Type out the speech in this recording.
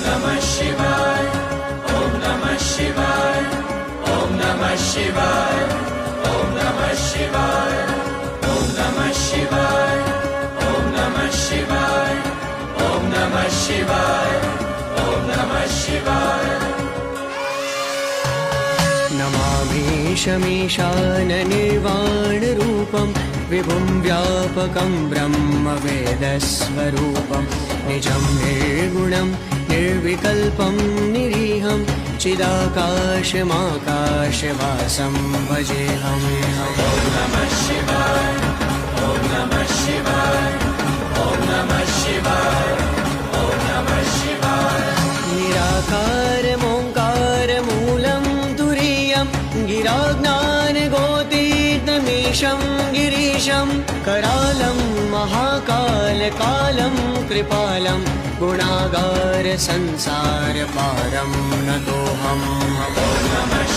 नमः शिवाय, ॐ नमः शिवाय, ॐ नमः शिवाय, ॐ नमः शिवाय, ॐ नमः शिवाय, ॐ नमः शिवाय, ॐ नमः शिवाय, ॐ नमः शिवाय। नमामीशमीशाननिर्वाणरूपं विभुं व्यापकं ब्रह्मवेदस्वरूपं निजं निर्गुणं निर्विकल्पं निरीहं चिदाकाशमाकाशवासं भजेऽहम्। ॐ नमः शिवाय, ॐ नमः शिवाय, ॐ नमः शिवाय, ॐ नमः शिवाय। निराकारमोङ्कारमूलं तुरीयं गिराज्ञानगोतीर्तमीशं गिरीशं करालं महाकालकालं कृपालं गुणागारसंसारपारं नतोऽहम्। ॐ नमः